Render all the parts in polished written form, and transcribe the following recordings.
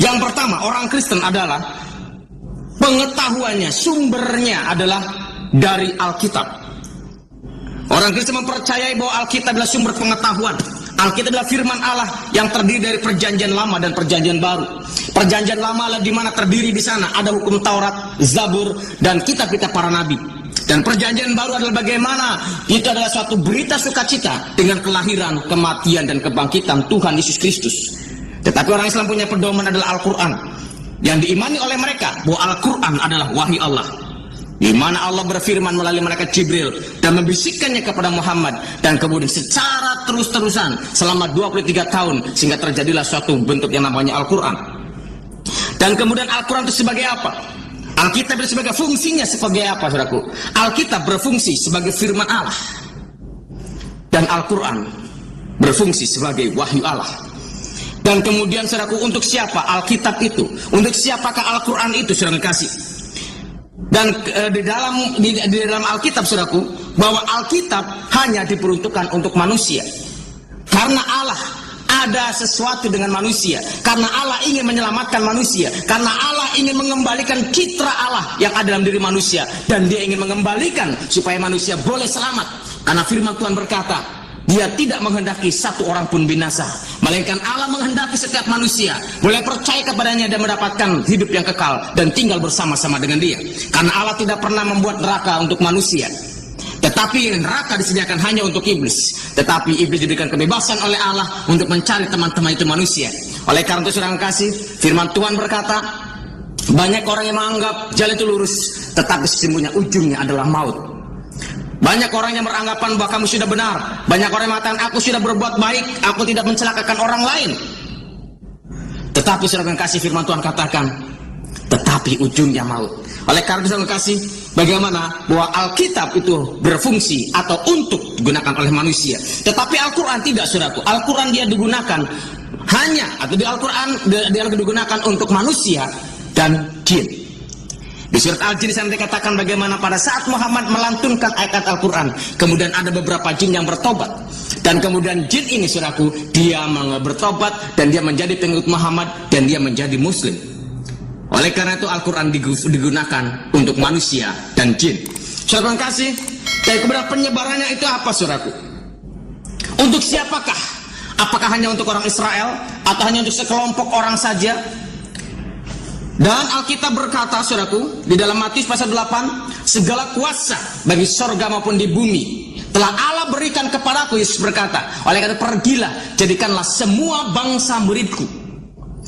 Yang pertama, orang Kristen adalah pengetahuannya, sumbernya adalah dari Alkitab. Orang Kristen mempercayai bahwa Alkitab adalah sumber pengetahuan. Alkitab adalah firman Allah yang terdiri dari perjanjian lama dan perjanjian baru. Perjanjian lama adalah di mana terdiri di sana ada hukum Taurat, Zabur, dan kitab-kitab para nabi. Dan perjanjian baru adalah bagaimana itu adalah suatu berita sukacita dengan kelahiran, kematian, dan kebangkitan Tuhan Yesus Kristus. Tetapi orang Islam punya pedoman adalah Al-Quran, yang diimani oleh mereka bahwa Al-Quran adalah wahyu Allah, di mana Allah berfirman melalui malaikat Jibril dan membisikkannya kepada Muhammad, dan kemudian secara terus-terusan selama 23 tahun sehingga terjadilah suatu bentuk yang namanya Al-Quran. Dan kemudian Al-Quran itu sebagai apa? Alkitab itu sebagai fungsinya sebagai apa, saudaraku? Alkitab berfungsi sebagai firman Allah, dan Al-Quran berfungsi sebagai wahyu Allah. Dan kemudian, saudaraku, untuk siapa Alkitab itu? Untuk siapakah Al-Quran itu, saudara kasih? Dan di dalam Alkitab, saudaraku, bahwa Alkitab hanya diperuntukkan untuk manusia. Karena Allah ada sesuatu dengan manusia, karena Allah ingin menyelamatkan manusia, karena Allah ingin mengembalikan citra Allah yang ada dalam diri manusia, dan dia ingin mengembalikan supaya manusia boleh selamat. Karena firman Tuhan berkata, dia tidak menghendaki satu orang pun binasa, melainkan Allah menghendaki setiap manusia boleh percaya kepadanya dan mendapatkan hidup yang kekal dan tinggal bersama-sama dengan dia. Karena Allah tidak pernah membuat neraka untuk manusia, tetapi neraka disediakan hanya untuk iblis. Tetapi iblis diberikan kebebasan oleh Allah untuk mencari teman-teman itu manusia. Oleh karena itu, saudara kasih, firman Tuhan berkata, banyak orang yang menganggap jalan itu lurus, tetapi sesungguhnya ujungnya adalah maut. Banyak orang yang beranggapan bahwa kamu sudah benar. Banyak orang yang mengatakan, aku sudah berbuat baik, aku tidak mencelakakan orang lain. Tetapi saudara kasih, firman Tuhan katakan, tetapi ujungnya maut. Oleh karena itu, saudara kasih, bagaimana bahwa Alkitab itu berfungsi atau untuk digunakan oleh manusia, tetapi Al-Quran tidak, saudaraku. Al-Quran dia digunakan hanya, atau di Al-Quran dia digunakan untuk manusia dan jin. Di surat Al-Jin saya dikatakan bagaimana pada saat Muhammad melantunkan ayat Al-Quran, kemudian ada beberapa jin yang bertobat, dan kemudian jin ini, saudaraku, dia bertobat dan dia menjadi pengikut Muhammad dan dia menjadi Muslim. Oleh karena itu Al-Quran digunakan untuk manusia dan jin. Saudara kasih, dari kebenaran penyebarannya itu apa, saudaraku? Untuk siapakah? Apakah hanya untuk orang Israel atau hanya untuk sekelompok orang saja? Dan Alkitab berkata, saudaraku, di dalam Matius pasal 8, segala kuasa bagi sorga maupun di bumi telah Allah berikan kepadaku. Yesus berkata, oleh karena itu pergilah, jadikanlah semua bangsa muridku.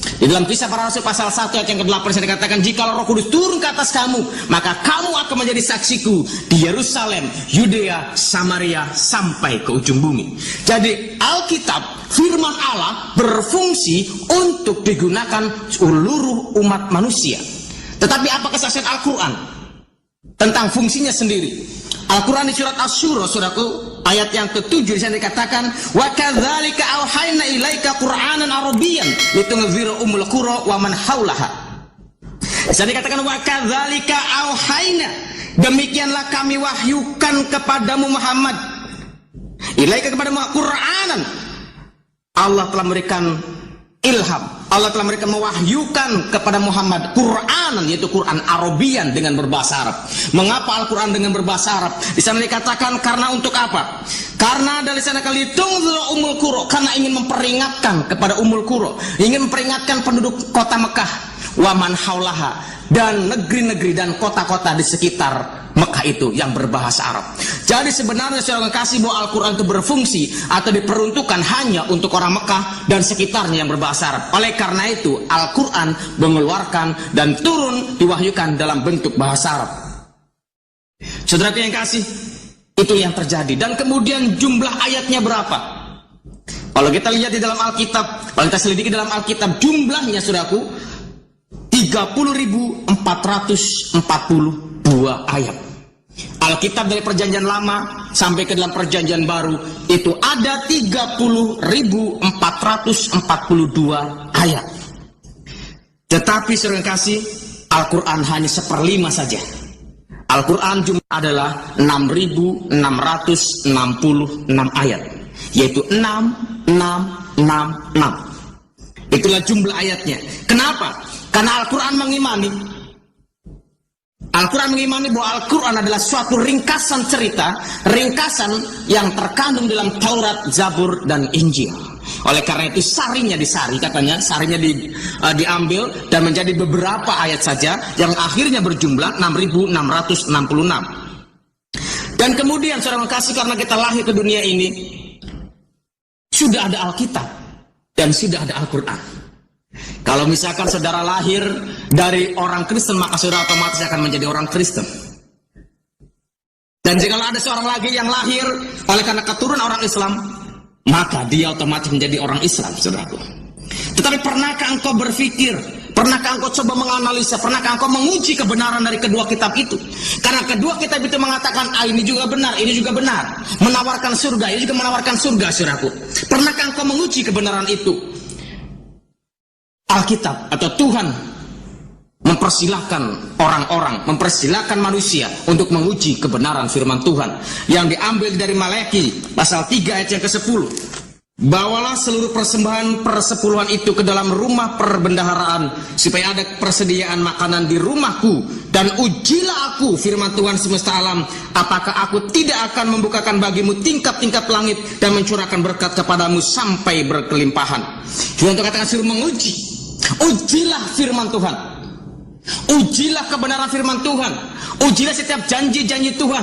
Di dalam Kisah Para Rasul pasal 1 ayat yang ke-8 saya dikatakan, jikalau Roh Kudus turun ke atas kamu, maka kamu akan menjadi saksiku di Yerusalem, Yudea, Samaria, sampai ke ujung bumi. Jadi Alkitab, firman Allah, berfungsi untuk digunakan seluruh umat manusia. Tetapi apa kesaksian Al-Quran tentang fungsinya sendiri? Al-Quran di surat Asy-Syura, saudaraku, ayat yang ke-7 di sana dikatakan, wa kadzalika auhayna ilaika qur'anan arabiyyan litunzira ummul qura wa man haulaha. Di sana dikatakan, wa kadzalika auhayna, demikianlah kami wahyukan kepadamu Muhammad, ilaika kepadamu Qur'anan. Allah telah memberikan ilham, Allah telah memberikan mewahyukan kepada Muhammad Qur'anan, yaitu Quran Arabian dengan berbahasa Arab. Mengapa Al-Quran dengan berbahasa Arab? Di sana dikatakan karena untuk apa? Karena dari sana kali tungzul umul qura, karena ingin memperingatkan kepada umul qura, ingin memperingatkan penduduk kota Mekah, wa man haulaha, dan negeri-negeri dan kota-kota di sekitar Mekah itu yang berbahasa Arab. Jadi sebenarnya saudara kasih bahwa Al-Quran itu berfungsi atau diperuntukkan hanya untuk orang Mekah dan sekitarnya yang berbahasa Arab. Oleh karena itu Al-Quran mengeluarkan dan turun diwahyukan dalam bentuk bahasa Arab. Saudara yang kasih, itu yang terjadi. Dan kemudian jumlah ayatnya berapa? Kalau kita lihat di dalam Alkitab, kalau kita selidiki dalam Alkitab, jumlahnya saudaraku 30.442 ayat. Alkitab dari perjanjian lama sampai ke dalam perjanjian baru itu ada 30.442 ayat. Tetapi saudara kasih, Al-Quran hanya 1/5 saja. Al-Quran jumlah adalah 6.666 ayat, yaitu 6666. Itulah jumlah ayatnya. Kenapa? Karena Al-Quran mengimani bahwa Al-Quran adalah suatu ringkasan cerita, ringkasan yang terkandung dalam Taurat, Zabur, dan Injil. Oleh karena itu sarinya disari, katanya sarinya diambil dan menjadi beberapa ayat saja yang akhirnya berjumlah 6.666. Dan kemudian saudara kasih, karena kita lahir ke dunia ini sudah ada Alkitab dan sudah ada Al-Quran. Kalau misalkan saudara lahir dari orang Kristen, maka saudara otomatis akan menjadi orang Kristen. Dan jika ada seorang lagi yang lahir oleh karena keturunan orang Islam, maka dia otomatis menjadi orang Islam, saudaraku. Tetapi pernahkah engkau berpikir, pernahkah engkau coba menganalisa, pernahkah engkau menguji kebenaran dari kedua kitab itu? Karena kedua kitab itu mengatakan, ini juga benar, ini juga benar, menawarkan surga, ini juga menawarkan surga, saudaraku. Pernahkah engkau menguji kebenaran itu? Alkitab atau Tuhan mempersilahkan orang-orang, mempersilahkan manusia untuk menguji kebenaran firman Tuhan yang diambil dari Maleakhi pasal 3 ayat yang ke-10. Bawalah seluruh persembahan persepuluhan itu ke dalam rumah perbendaharaan, supaya ada persediaan makanan di rumahku, dan ujilah aku, firman Tuhan semesta alam, apakah aku tidak akan membukakan bagimu tingkap-tingkap langit dan mencurahkan berkat kepadamu sampai berkelimpahan. Tuhan katakan suruh menguji. Ujilah firman Tuhan, ujilah kebenaran firman Tuhan, ujilah setiap janji-janji Tuhan.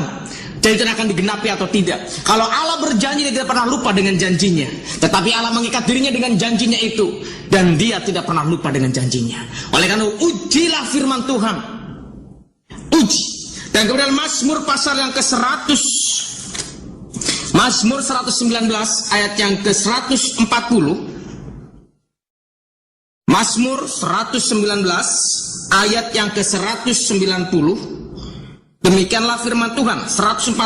Jadi itu akan digenapi atau tidak. Kalau Allah berjanji, dia tidak pernah lupa dengan janjinya. Tetapi Allah mengikat dirinya dengan janjinya itu, dan dia tidak pernah lupa dengan janjinya. Oleh karena itu, ujilah firman Tuhan, uji. Dan kemudian Mazmur pasal yang ke-100, Mazmur 119 ayat yang ke-140. Mazmur 119 ayat yang ke-190. Demikianlah firman Tuhan. 140.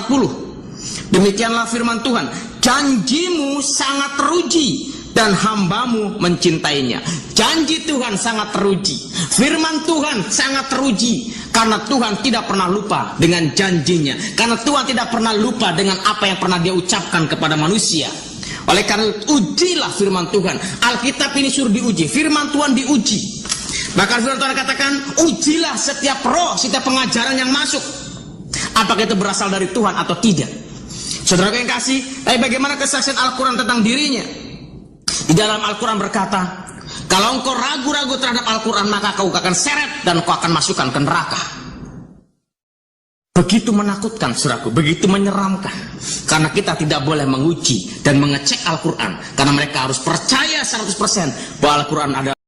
Demikianlah firman Tuhan, janjimu sangat teruji dan hambamu mencintainya. Janji Tuhan sangat teruji, firman Tuhan sangat teruji, karena Tuhan tidak pernah lupa dengan janjinya, karena Tuhan tidak pernah lupa dengan apa yang pernah dia ucapkan kepada manusia. Oleh karena itu, ujilah firman Tuhan. Alkitab ini suruh diuji, firman Tuhan diuji. Bahkan firman Tuhan katakan, ujilah setiap roh, setiap pengajaran yang masuk, apakah itu berasal dari Tuhan atau tidak. Saudara yang kasih, bagaimana kesaksian Al-Quran tentang dirinya? Di dalam Al-Quran berkata, kalau engkau ragu-ragu terhadap Al-Quran, maka kau akan seret dan kau akan masukkan ke neraka. Begitu menakutkan, saudaraku, begitu menyeramkan. Karena kita tidak boleh menguji dan mengecek Al-Quran, karena mereka harus percaya 100% bahwa Al-Quran adalah